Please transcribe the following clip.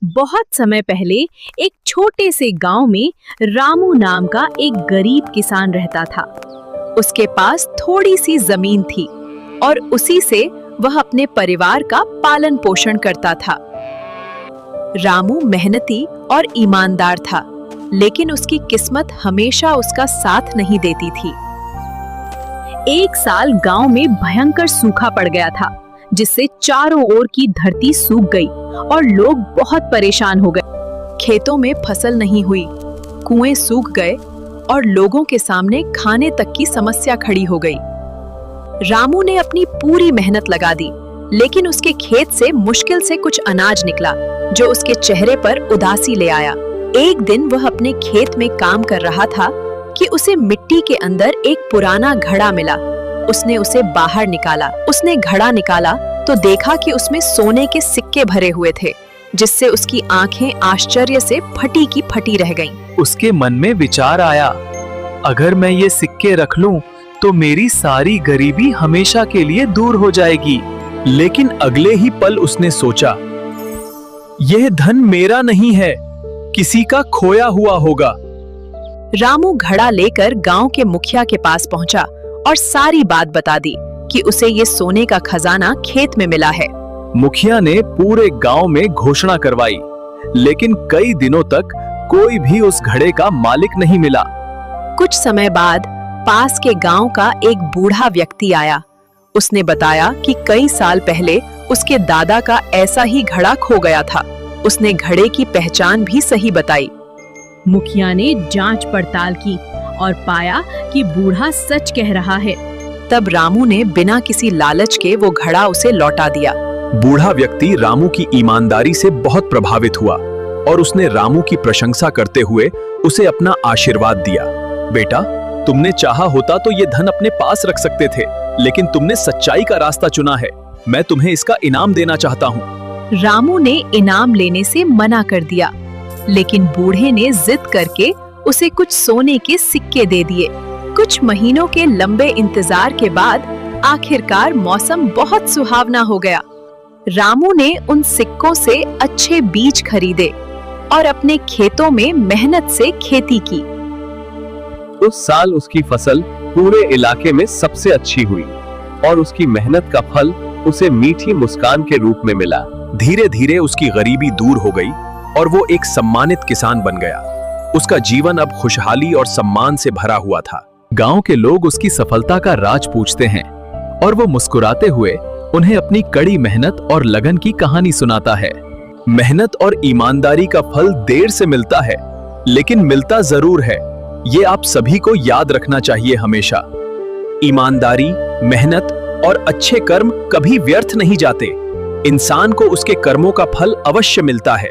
बहुत समय पहले एक छोटे से गांव में रामू नाम का एक गरीब किसान रहता था। उसके पास थोड़ी सी जमीन थी और उसी से वह अपने परिवार का पालन पोषण करता था। रामू मेहनती और ईमानदार था, लेकिन उसकी किस्मत हमेशा उसका साथ नहीं देती थी। एक साल गांव में भयंकर सूखा पड़ गया था, जिससे चारों ओर की धरती सूख गई और लोग बहुत परेशान हो गए। खेतों में फसल नहीं हुई, कुएं सूख गए और लोगों के सामने खाने तक की समस्या खड़ी हो गई। रामू ने अपनी पूरी मेहनत लगा दी, लेकिन उसके खेत से मुश्किल से कुछ अनाज निकला, जो उसके चेहरे पर उदासी ले आया। एक दिन वह अपने खेत में काम कर रहा था कि उसे मिट्टी के अंदर एक पुराना घड़ा मिला। उसने उसे बाहर निकाला। उसने घड़ा निकाला तो देखा कि उसमें सोने के सिक्के भरे हुए थे, जिससे उसकी आंखें आश्चर्य से फटी की फटी रह गईं। उसके मन में विचार आया, अगर मैं ये सिक्के रख लूं तो मेरी सारी गरीबी हमेशा के लिए दूर हो जाएगी। लेकिन अगले ही पल उसने सोचा, यह धन मेरा नहीं है, किसी का खोया हुआ होगा। रामू घड़ा लेकर गांव के मुखिया के पास पहुंचा और सारी बात बता दी कि उसे ये सोने का खजाना खेत में मिला है। मुखिया ने पूरे गांव में घोषणा करवाई, लेकिन कई दिनों तक कोई भी उस घड़े का मालिक नहीं मिला। कुछ समय बाद पास के गांव का एक बूढ़ा व्यक्ति आया। उसने बताया कि कई साल पहले उसके दादा का ऐसा ही घड़ा खो गया था। उसने घड़े की पहचान भी सही बताई। मुखिया ने जांच पड़ताल की और पाया कि बूढ़ा सच कह रहा है। तब रामू ने बिना किसी लालच के वो घड़ा उसे लौटा दिया। बूढ़ा व्यक्ति रामू की ईमानदारी से बहुत प्रभावित हुआ और उसने रामू की प्रशंसा करते हुए उसे अपना आशीर्वाद दिया। बेटा, तुमने चाहा होता तो ये धन अपने पास रख सकते थे, लेकिन तुमने सच्चाई का रास्ता चुना है। मैं तुम्हें इसका इनाम देना चाहता हूँ। रामू ने इनाम लेने से मना कर दिया, लेकिन बूढ़े ने जिद करके उसे कुछ सोने के सिक्के दे दिए। कुछ महीनों के लंबे इंतजार के बाद आखिरकार मौसम बहुत सुहावना हो गया। रामू ने उन सिक्कों से अच्छे बीज खरीदे और अपने खेतों में मेहनत से खेती की। उस साल उसकी फसल पूरे इलाके में सबसे अच्छी हुई और उसकी मेहनत का फल उसे मीठी मुस्कान के रूप में मिला। धीरे धीरे उसकी गरीबी दूर हो गई और वो एक सम्मानित किसान बन गया। उसका जीवन अब खुशहाली और सम्मान से भरा हुआ था। गांव के लोग उसकी सफलता का राज पूछते हैं और वो मुस्कुराते हुए उन्हें अपनी कड़ी मेहनत और लगन की कहानी सुनाता है। मेहनत और ईमानदारी का फल देर से मिलता है, लेकिन मिलता जरूर है। ये आप सभी को याद रखना चाहिए हमेशा। ईमानदारी, मेहनत और अच्छे कर्म कभी व्यर्थ नहीं जाते। इंसान को उसके कर्मों का फल अवश्य मिलता है।